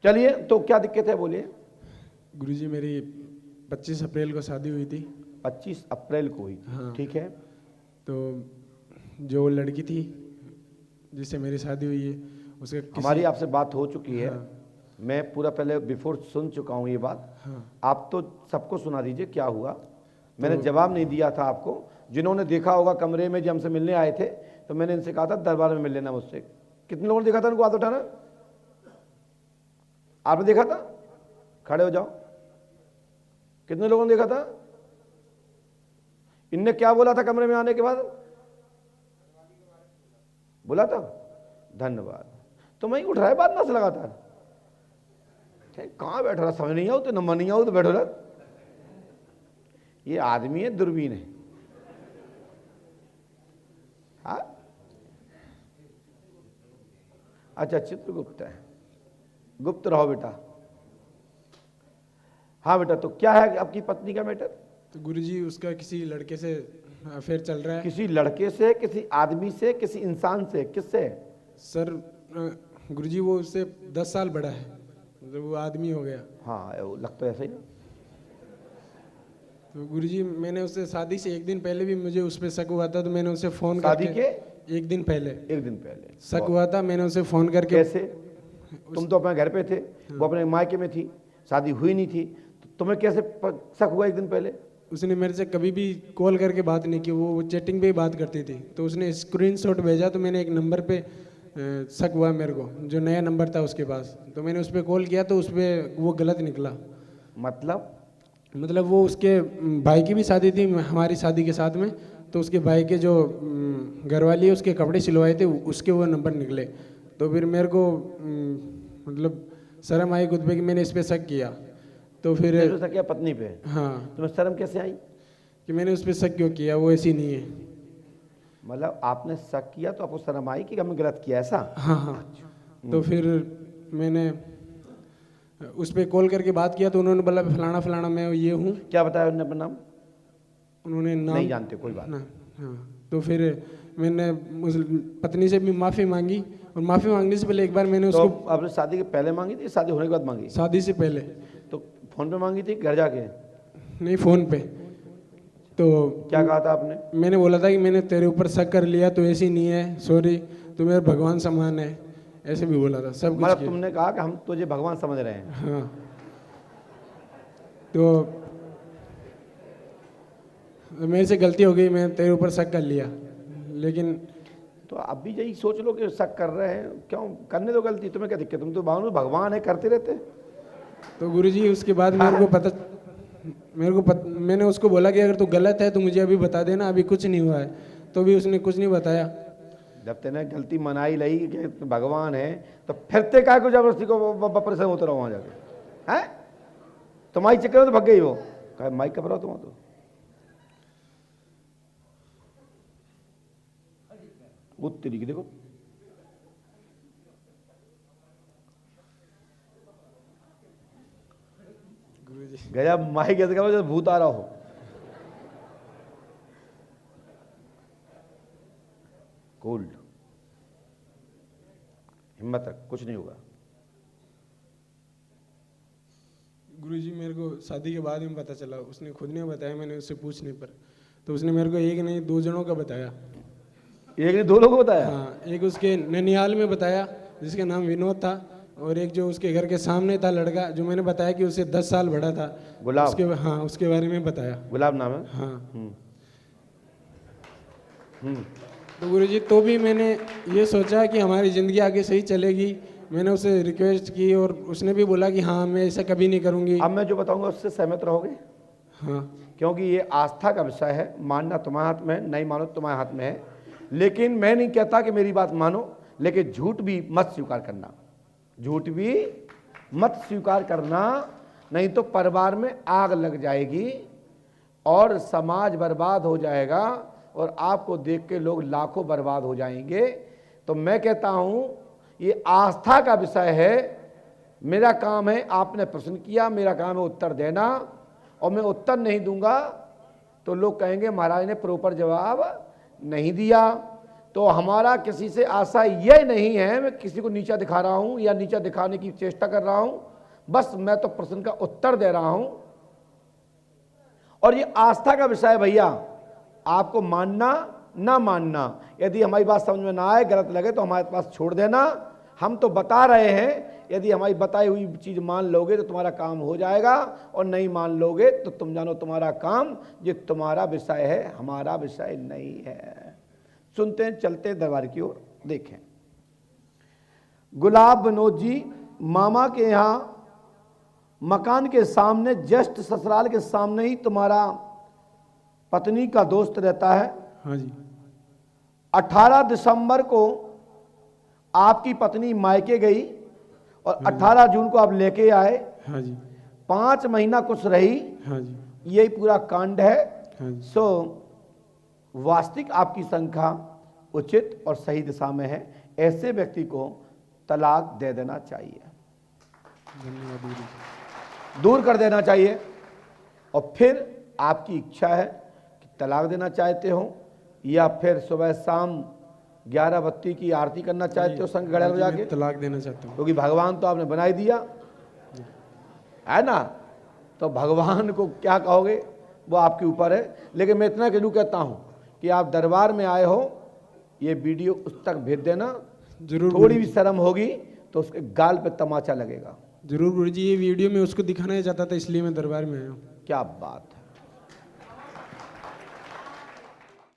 चलिए, तो क्या दिक्कत है बोलिए। गुरुजी मेरी 25 अप्रैल को शादी हुई थी। 25 अप्रैल को हुई? हाँ। ठीक है। तो जो लड़की थी जिससे मेरी शादी हुई है उसका हमारी आपसे बात हो चुकी है। हाँ। मैं पूरा पहले बिफोर सुन चुका हूँ ये बात। हाँ। आप तो सबको सुना दीजिए क्या हुआ। मैंने जवाब नहीं दिया था आपको। जिन्होंने देखा होगा कमरे में जब हमसे मिलने आए थे तो मैंने इनसे कहा था दरबार में मिल लेना मुझसे। कितने लोगों ने देखा था इनको? हाथ उठाना। आपने देखा था? खड़े हो जाओ। कितने लोगों ने देखा था? इनने क्या बोला था कमरे में आने के बाद? बोला था धन्यवाद। तो मैं उठ रहा है बात ना से लगातार। कहां बैठ रहा समझ नहीं आओ तो नंबर नहीं आओ तो बैठो रहा। ये आदमी है दूरबीन है। हाँ अच्छा, चित्रगुप्त है। गुप्त रहो बेटा। हाँ बेटा, तो क्या है आपकी पत्नी का मैटर? तो गुरुजी उसका किसी लड़के से अफेयर चल रहा है। किसी लड़के से, किसी आदमी से, किसी इंसान से? किससे? सर गुरुजी वो उससे 10 साल बड़ा है, मतलब वो आदमी हो गया। हाँ लगता है ऐसा ही ना। तो गुरुजी मैंने उससे शादी से एक दिन पहले भी मुझे उस पर शक हुआ था, तो मैंने उसे फोन शादी के एक दिन पहले शक हुआ था। मैंने उसे फोन करके। कैसे? तुम तो अपने घर पे थे, वो अपने मायके में थी, शादी हुई नहीं थी, तो तुम्हें कैसे शक हुआ एक दिन पहले? उसने मेरे से कभी भी कॉल करके बात नहीं की, वो चैटिंग पे ही बात करती थी। तो उसने स्क्रीनशॉट भेजा तो मैंने एक नंबर पे शक हुआ मेरे को, जो नया नंबर था उसके पास। तो मैंने उस पर कॉल किया तो उस पर वो गलत निकला। मतलब वो उसके भाई की भी शादी थी हमारी शादी के साथ में, तो उसके भाई के जो घरवाली है उसके कपड़े सिलवाए थे उसके वो नंबर निकले। तो फिर मेरे को मतलब शर्म आई खुद पे कि मैंने इस पर शक किया। तो फिर शक किया पत्नी पे? हाँ। तुम्हें शर्म कैसे आई कि मैंने उस पर शक क्यों किया, वो ऐसी नहीं है। मतलब आपने शक किया तो आपको शर्म आई कि हमने गलत किया, ऐसा? हाँ हाँ। तो फिर मैंने उस पर कॉल करके बात किया तो उन्होंने बोला फलाना फलाना मैं ये हूँ। क्या बताया उन्होंने अपना नाम? उन्होंने नाम नहीं जानते, कोई बात ना। हाँ। तो फिर मैंने उस पत्नी से भी माफ़ी मांगी, और माफ़ी मांगने से पहले एक बार मैंने उसको। आपने शादी के पहले मांगी थी, शादी होने के बाद मांगी? शादी से पहले। तो फोन पे मांगी थी, घर जाके? नहीं, फोन पे। तो क्या कहा था आपने? मैंने बोला था कि मैंने तेरे ऊपर शक कर लिया, तो ऐसी नहीं है, सॉरी, तू मेरा भगवान समान है, ऐसे भी बोला था सब कुछ। मतलब तुमने कहा कि हम तुझे भगवान समझ रहे हैं? हाँ। तो मेरे से गलती हो गई, मैं तेरे ऊपर शक कर लिया, लेकिन तो अब भी यही सोच लो कि शक कर रहे हैं, क्यों करने दो गलती, तुम्हें क्या दिक्कत? तुम तो भगवान है, करते रहते। तो गुरुजी उसके बाद मैंने उसको बोला कि अगर तू गलत है तो मुझे अभी बता देना, अभी कुछ नहीं हुआ है। तो भी उसने कुछ नहीं बताया। जब तेने गलती मनाई ली कि भगवान है तो फिरते काय को जबरदस्ती को परेशान होते रहो वहां जाके? हैं तुम्हारी चक्कर में तो भग गई वो। कहा माइक कब रहा तुम तो वो तरीके देखो। गया माइक ऐसे करो जैसे भूत आ रहा हो। कोल्ड, हिम्मत रख, कुछ नहीं होगा। गुरुजी मेरे को शादी के बाद में पता चला, उसने खुद नहीं बताया, मैंने उससे पूछने पर। तो उसने मेरे को एक नहीं 2 जनों का बताया। एक नहीं 2 लोगों को बताया? हाँ, एक उसके ननियाल में बताया जिसका नाम विनोद था, और एक जो उसके घर के सामने था लड़का, जो मैंने बताया कि उससे 10 साल बड़ा था, गुलाब। हाँ, उसके बारे में बताया। गुलाब नाम है? हाँ। तो गुरुजी तो भी मैंने ये सोचा कि हमारी ज़िंदगी आगे सही चलेगी। मैंने उसे रिक्वेस्ट की और उसने भी बोला कि हाँ मैं ऐसा कभी नहीं करूँगी। अब मैं जो बताऊंगा उससे सहमत रहोगे? हाँ। क्योंकि ये आस्था का विषय है, मानना तुम्हारे हाथ में है, नहीं मानो तुम्हारे हाथ में है। लेकिन मैं नहीं कहता कि मेरी बात मानो, लेकिन झूठ भी मत स्वीकार करना, झूठ भी मत स्वीकार करना, नहीं तो परिवार में आग लग जाएगी और समाज बर्बाद हो जाएगा और आपको देख के लोग लाखों बर्बाद हो जाएंगे। तो मैं कहता हूं ये आस्था का विषय है। मेरा काम है, आपने प्रश्न किया, मेरा काम है उत्तर देना, और मैं उत्तर नहीं दूंगा तो लोग कहेंगे महाराज ने प्रॉपर जवाब नहीं दिया। तो हमारा किसी से आशा यह नहीं है मैं किसी को नीचा दिखा रहा हूं या नीचा दिखाने की चेष्टा कर रहा हूं, बस मैं तो प्रश्न का उत्तर दे रहा हूं। और ये आस्था का विषय है भैया, आपको मानना ना मानना, यदि हमारी बात समझ में ना आए, गलत लगे तो हमारे पास छोड़ देना। हम तो बता रहे हैं, यदि हमारी बताई हुई चीज मान लोगे तो तुम्हारा काम हो जाएगा, और नहीं मान लोगे तो तुम जानो तुम्हारा काम, ये तुम्हारा विषय है, हमारा विषय नहीं है। सुनते हैं, चलते दरबार की ओर। देखें, गुलाब विनोद जी मामा के यहाँ मकान के सामने, जस्ट ससुराल के सामने ही तुम्हारा पत्नी का दोस्त रहता है। हाँ जी। 18 दिसंबर को आपकी पत्नी मायके गई और 18 जून को आप लेके आए। हाँ जी। 5 महीना कुछ रही। हाँ जी। यही पूरा कांड है। हाँ जी। सो वास्तविक आपकी संख्या उचित और सही दिशा में है। ऐसे व्यक्ति को तलाक दे देना चाहिए, धन्यवाद गुरु जी। दूर कर देना चाहिए। और फिर आपकी इच्छा है कि तलाक देना चाहते हो या फिर सुबह शाम 11 बत्ती की आरती करना चाहते हो संग गड़े बजा के, तलाक देना चाहता हूँ। क्योंकि भगवान तो आपने बना ही दिया है ना, तो भगवान को क्या कहोगे वो आपके ऊपर है। लेकिन मैं इतना जरूर कहता हूँ कि आप दरबार में आए हो, ये वीडियो उस तक भेज देना। जरूर थोड़ी भी शर्म होगी तो उसके गाल पे तमाचा लगेगा। जरूर गुरु जी, ये वीडियो में उसको दिखाना चाहता था, इसलिए मैं दरबार में आया हूँ। क्या बात है।